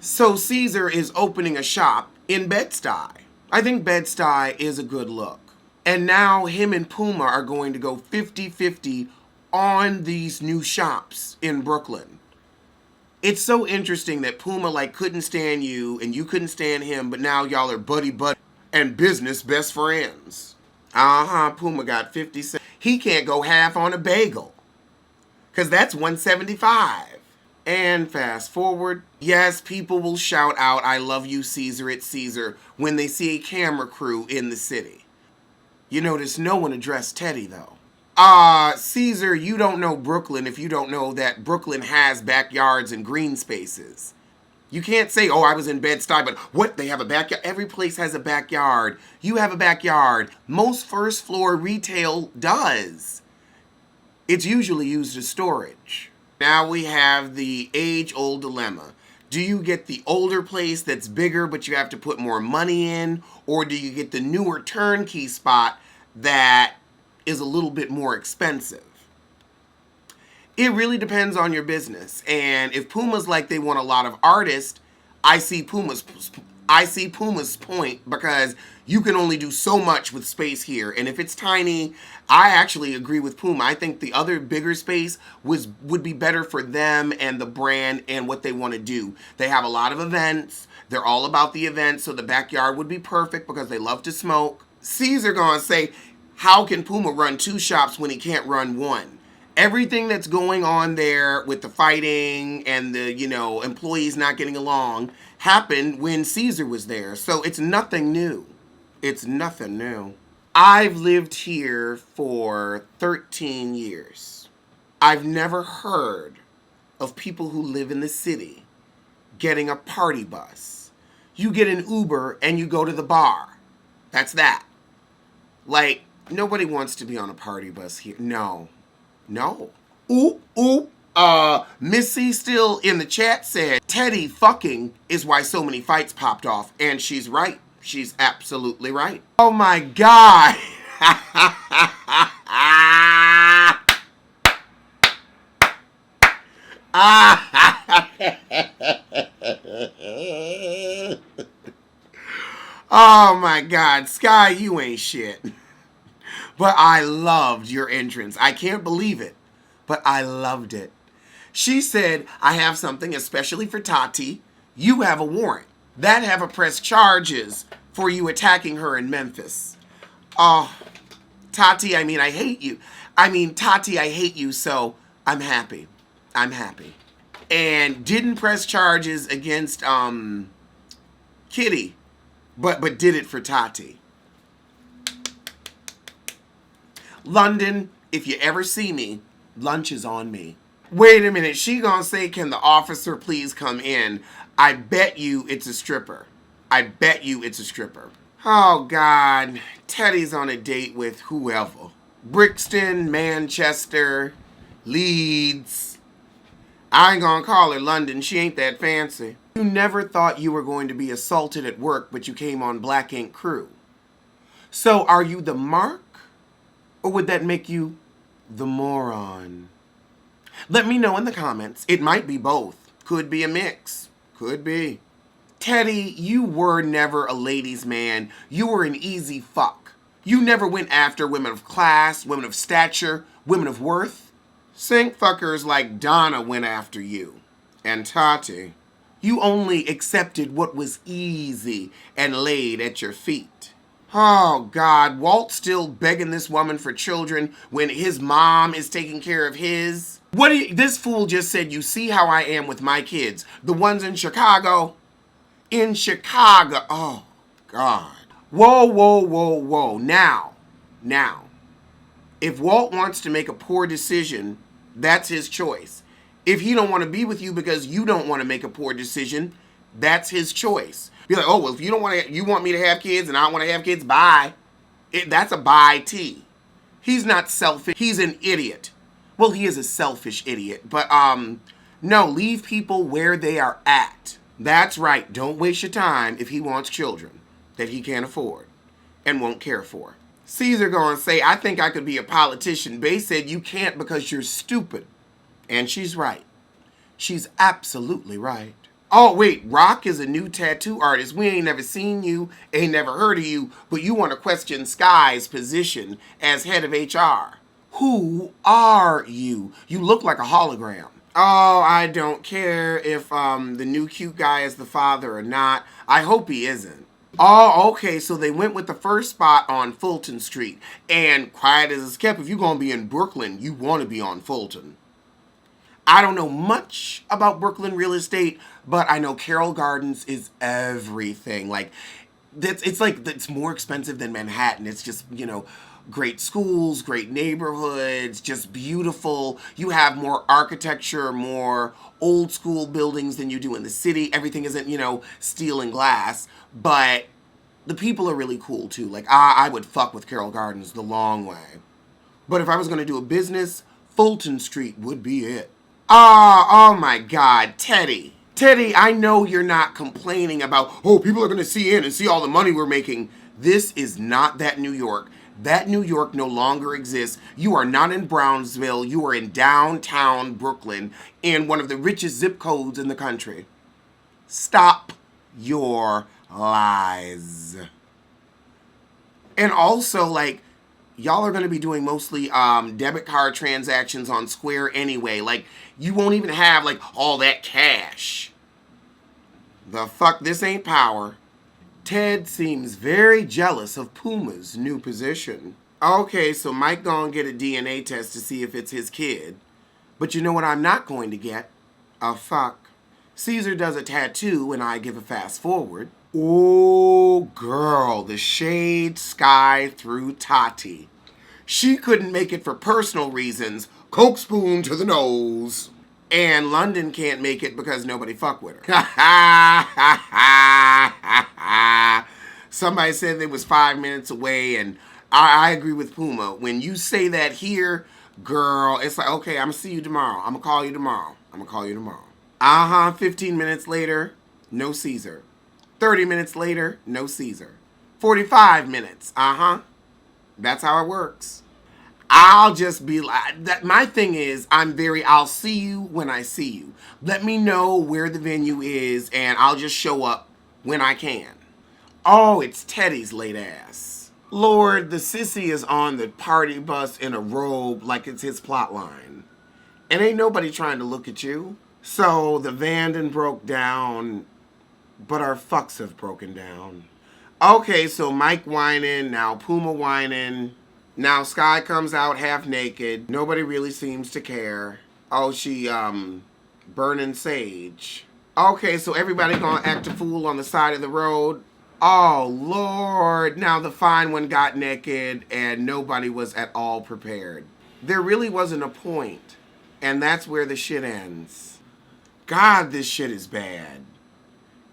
So Cesar is opening a shop in Bed-Stuy. I think Bed-Stuy is a good look. And now him and Puma are going to go 50-50 on these new shops in Brooklyn. It's so interesting that Puma couldn't stand you and you couldn't stand him, but now y'all are buddy and business best friends. Puma got 50 cents. He can't go half on a bagel, because that's 175. And fast forward, yes, people will shout out, "I love you, Cesar, it's Cesar," when they see a camera crew in the city. You notice no one addressed Teddy, though. Cesar, you don't know Brooklyn if you don't know that Brooklyn has backyards and green spaces. You can't say, "Oh, I was in Bed-Stuy," but what, they have a backyard? Every place has a backyard. You have a backyard. Most first floor retail does. It's usually used as storage. Now we have the age-old dilemma. Do you get the older place that's bigger but you have to put more money in? Or do you get the newer turnkey spot that is a little bit more expensive? It really depends on your business. And if Puma's like they want a lot of artists, I see Puma's point, because you can only do so much with space here. And if it's tiny, I actually agree with Puma. I think the other bigger space would be better for them and the brand and what they want to do. They have a lot of events. They're all about the events, so the backyard would be perfect because they love to smoke. Cesar gonna say, how can Puma run two shops when he can't run one? Everything that's going on there with the fighting and the, employees not getting along happened when Cesar was there. So it's nothing new. It's nothing new. I've lived here for 13 years. I've never heard of people who live in the city getting a party bus. You get an Uber and you go to the bar. That's that. Nobody wants to be on a party bus here. No. Missy still in the chat said, Teddy fucking is why so many fights popped off. And she's right. She's absolutely right. Oh my God. Oh my God. Sky, you ain't shit. But I loved your entrance. I can't believe it, but I loved it. She said, I have something especially for Tati. You have a warrant. That have a press charges for you attacking her in Memphis. Oh, Tati, I hate you. Tati, I hate you, so I'm happy. I'm happy. And didn't press charges against Kitty, but did it for Tati. London, if you ever see me, lunch is on me. Wait a minute, she gonna say, can the officer please come in? I bet you it's a stripper. I bet you it's a stripper. Oh God, Teddy's on a date with whoever. Brixton, Manchester, Leeds. I ain't gonna call her London, she ain't that fancy. You never thought you were going to be assaulted at work, but you came on Black Ink Crew. So are you the mark? Or would that make you the moron? Let me know in the comments. It might be both. Could be a mix. Could be. Teddy, you were never a ladies' man. You were an easy fuck. You never went after women of class, women of stature, women of worth. Sink fuckers like Donna went after you. And Tati, you only accepted what was easy and laid at your feet. Oh, God, Walt's still begging this woman for children when his mom is taking care of his. This fool just said, you see how I am with my kids. The ones in Chicago. In Chicago. Oh, God. Whoa. Now. If Walt wants to make a poor decision, that's his choice. If he don't want to be with you because you don't want to make a poor decision, that's his choice. Be like, oh, well, if you don't want to, you want me to have kids and I don't want to have kids, bye. That's a bye T. He's not selfish. He's an idiot. Well, he is a selfish idiot. But, no, leave people where they are at. That's right. Don't waste your time if he wants children that he can't afford and won't care for. Cesar gonna say, I think I could be a politician. Bay said you can't because you're stupid. And she's right. She's absolutely right. Oh, wait, Rock is a new tattoo artist. We ain't never seen you, ain't never heard of you, but you want to question Sky's position as head of HR. Who are you? You look like a hologram. Oh, I don't care if the new cute guy is the father or not. I hope he isn't. Oh, okay, so they went with the first spot on Fulton Street. And quiet as it's kept, if you're going to be in Brooklyn, you want to be on Fulton. I don't know much about Brooklyn real estate, but I know Carroll Gardens is everything. Like, it's more expensive than Manhattan. It's just, great schools, great neighborhoods, just beautiful. You have more architecture, more old school buildings than you do in the city. Everything isn't, steel and glass, but the people are really cool too. Like, I would fuck with Carroll Gardens the long way. But if I was going to do a business, Fulton Street would be it. Oh my God, Teddy. Teddy, I know you're not complaining about, oh, people are going to see in and see all the money we're making. This is not that New York. That New York no longer exists. You are not in Brownsville. You are in downtown Brooklyn, in one of the richest zip codes in the country. Stop your lies. And also, like, y'all are going to be doing mostly debit card transactions on Square anyway. Like, you won't even have, like, all that cash. The fuck, this ain't power. Ted seems very jealous of Puma's new position. Okay, so Mike gonna get a DNA test to see if it's his kid. But you know what I'm not going to get? A fuck. Cesar does a tattoo and I give a fast forward. Oh, girl, the shade Sky through Tati. She couldn't make it for personal reasons. Coke spoon to the nose. And London can't make it because nobody fuck with her. Somebody said they was 5 minutes away, and I agree with Puma. When you say that here, girl, it's like, okay, I'm going to see you tomorrow. I'm going to call you tomorrow. 15 minutes later, no Cesar. 30 minutes later, no Cesar. 45 minutes, That's how it works. I'll just be like, that. My thing is, I'll see you when I see you. Let me know where the venue is, and I'll just show up when I can. Oh, it's Teddy's late ass. Lord, the sissy is on the party bus in a robe like it's his plot line. And ain't nobody trying to look at you. So the Vanden broke down, but our fucks have broken down. Okay, so Mike whining, now Puma whining. Now Sky comes out half naked. Nobody really seems to care. Oh, she, burning sage. Okay, so everybody gonna act a fool on the side of the road. Oh, Lord. Now the fine one got naked and nobody was at all prepared. There really wasn't a point. And that's where the shit ends. God, this shit is bad.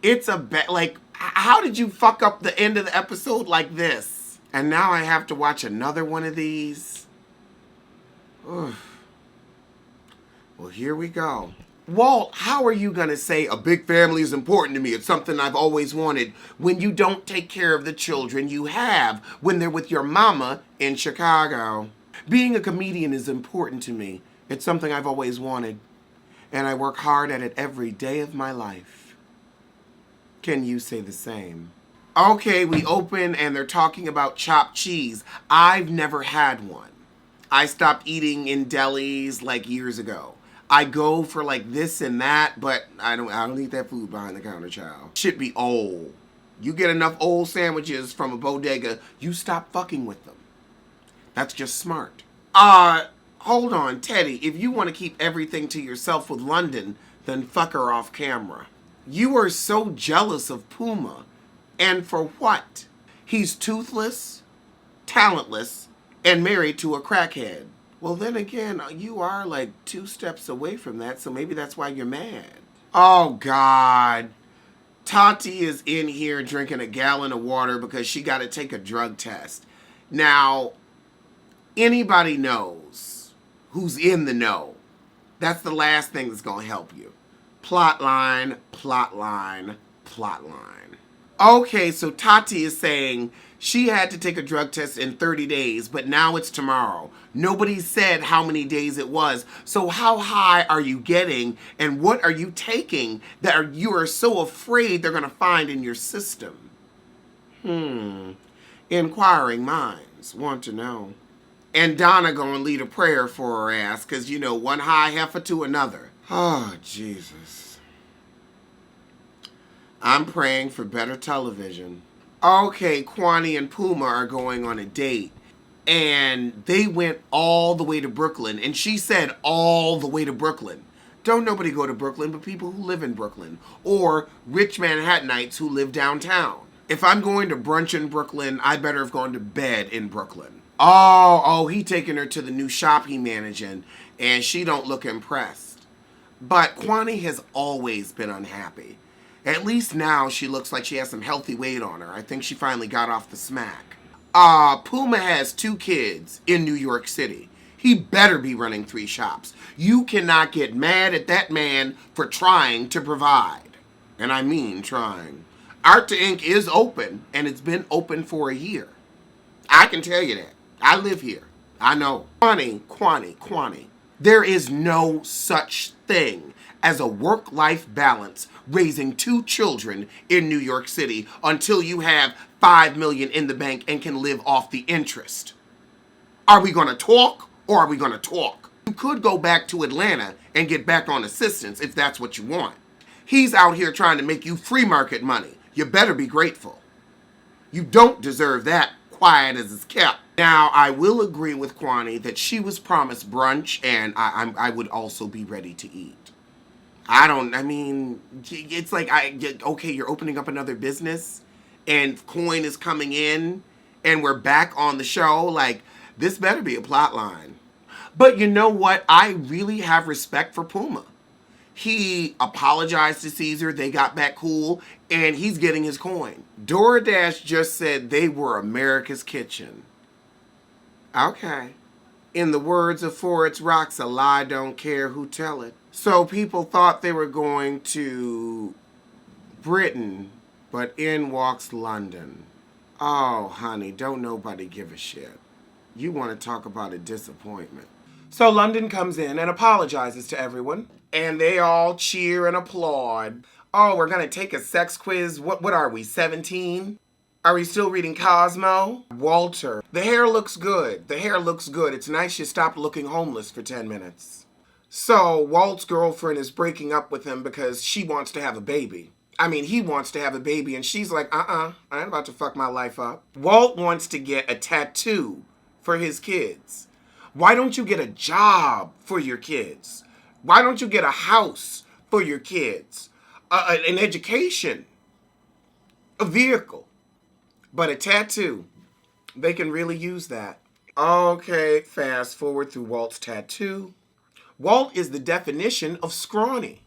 It's a bad, like, how did you fuck up the end of the episode like this? And now I have to watch another one of these. Ugh. Well, here we go. Walt, how are you going to say a big family is important to me? It's something I've always wanted when you don't take care of the children you have when they're with your mama in Chicago. Being a comedian is important to me. It's something I've always wanted. And I work hard at it every day of my life. Can you say the same? Okay, we open and they're talking about chopped cheese. I've never had one. I stopped eating in delis like years ago. I go for like this and that, but I don't eat that food behind the counter, child. Shit be old. You get enough old sandwiches from a bodega, you stop fucking with them. That's just smart. Hold on, Teddy. If you want to keep everything to yourself with London, then fuck her off camera. You are so jealous of Puma. And for what? He's toothless, talentless, and married to a crackhead. Well, then again, you are like 2 steps away from that, so maybe that's why you're mad. Oh, God. Tati is in here drinking a gallon of water because she got to take a drug test. Now, anybody knows who's in the know. That's the last thing that's going to help you. Plot line, plot line, plot line. Okay, so Tati is saying she had to take a drug test in 30 days, but now it's tomorrow. Nobody said how many days it was. So how high are you getting, and what are you taking that you are so afraid they're going to find in your system? Inquiring minds want to know. And Donna going to lead a prayer for her ass, because, one high heifer to another. Oh, Jesus. I'm praying for better television. Okay, Kwani and Puma are going on a date. And they went all the way to Brooklyn. And she said all the way to Brooklyn. Don't nobody go to Brooklyn but people who live in Brooklyn. Or rich Manhattanites who live downtown. If I'm going to brunch in Brooklyn, I better have gone to bed in Brooklyn. Oh, he taking her to the new shop he managing. And she don't look impressed. But Kwani has always been unhappy. At least now she looks like she has some healthy weight on her. I think she finally got off the smack. Puma has 2 kids in New York City. He better be running 3 shops. You cannot get mad at that man for trying to provide. And I mean trying. Art to Ink is open, and it's been open for a year. I can tell you that. I live here. I know. Kwani. There is no such thing as a work-life balance raising 2 children in New York City until you have $5 million in the bank and can live off the interest. Are we going to talk or are we going to talk? You could go back to Atlanta and get back on assistance if that's what you want. He's out here trying to make you free market money. You better be grateful. You don't deserve that, quiet as it's kept. Now, I will agree with Kwani that she was promised brunch, and I would also be ready to eat. It's like, okay, you're opening up another business, and coin is coming in, and we're back on the show. Like, this better be a plot line. But you know what? I really have respect for Puma. He apologized to Cesar, they got back cool, and he's getting his coin. DoorDash just said they were America's Kitchen. Okay. In the words of Forrest Rocks, a lie don't care who tell it. So people thought they were going to Britain, but in walks London. Oh, honey, don't nobody give a shit. You want to talk about a disappointment. So London comes in and apologizes to everyone, and they all cheer and applaud. Oh, we're going to take a sex quiz. What are we, 17? Are we still reading Cosmo? Walter. The hair looks good. It's nice you stopped looking homeless for 10 minutes. So Walt's girlfriend is breaking up with him because she wants to have a baby. He wants to have a baby, and she's like, I ain't about to fuck my life up. Walt wants to get a tattoo for his kids. Why don't you get a job for your kids? Why don't you get a house for your kids? An education. A vehicle. But a tattoo, they can really use that. Okay, fast forward through Walt's tattoo. Walt is the definition of scrawny.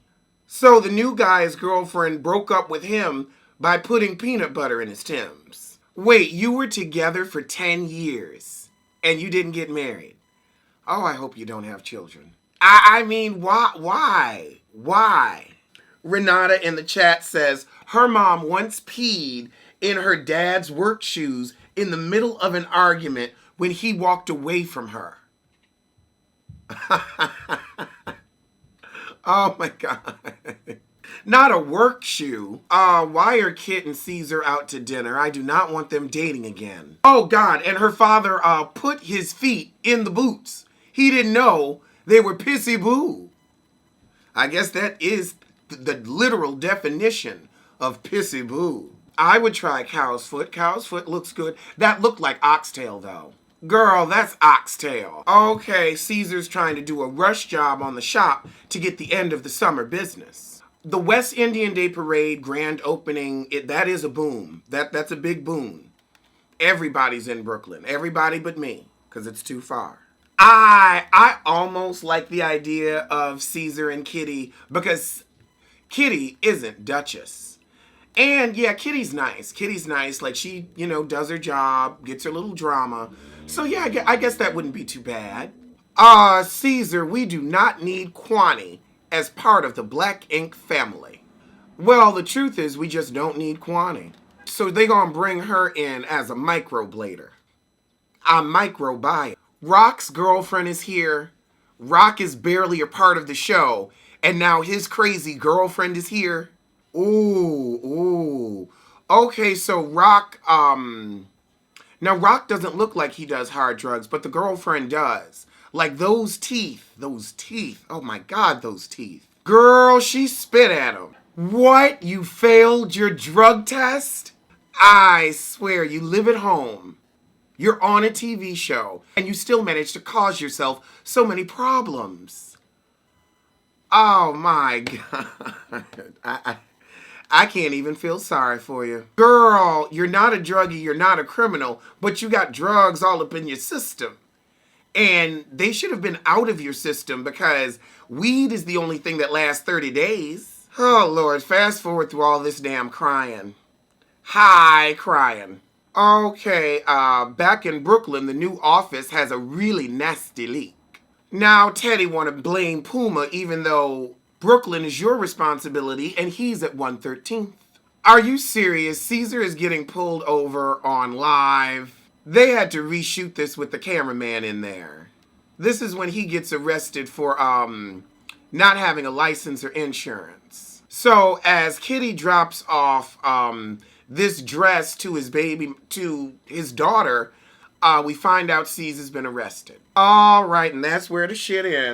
So the new guy's girlfriend broke up with him by putting peanut butter in his Timbs. Wait, you were together for 10 years and you didn't get married. Oh, I hope you don't have children. Why? Renata in the chat says her mom once peed in her dad's work shoes in the middle of an argument when he walked away from her. Oh my God. Not a work shoe. Why are Kit and Cesar out to dinner? I do not want them dating again. Oh God, and her father put his feet in the boots. He didn't know they were pissy boo. I guess that is the literal definition of pissy boo. I would try cow's foot. Cow's foot looks good. That looked like oxtail though. Girl, that's oxtail. Okay, Caesar's trying to do a rush job on the shop to get the end of the summer business. The West Indian Day Parade grand opening, that is a boom. That's a big boom. Everybody's in Brooklyn. Everybody but me, because it's too far. I almost like the idea of Cesar and Kitty because Kitty isn't Duchess. And yeah, Kitty's nice. Like she, does her job, gets her little drama. So yeah, I guess that wouldn't be too bad. Cesar, we do not need Kwani as part of the Black Ink family. Well, the truth is we just don't need Kwani. So they gonna bring her in as a microblader. A microbiome. Rock's girlfriend is here. Rock is barely a part of the show. And now his crazy girlfriend is here. Ooh, ooh. Okay, so Rock, now Rock doesn't look like he does hard drugs, but the girlfriend does. Like those teeth. Oh my God, those teeth. Girl, she spit at him. What? You failed your drug test? I swear, you live at home. You're on a TV show, and you still manage to cause yourself so many problems. Oh my God. I can't even feel sorry for you. Girl, you're not a druggie, you're not a criminal, but you got drugs all up in your system. And they should have been out of your system because weed is the only thing that lasts 30 days. Oh, Lord, fast forward through all this damn crying. Hi, crying. Okay, back in Brooklyn, the new office has a really nasty leak. Now, Teddy want to blame Puma even though Brooklyn is your responsibility and he's at 113th. Are you serious? Cesar is getting pulled over on live. They had to reshoot this with the cameraman in there. This is when he gets arrested for not having a license or insurance. So as Kitty drops off this dress to his daughter, we find out Cesar's been arrested. All right, and that's where the shit ends.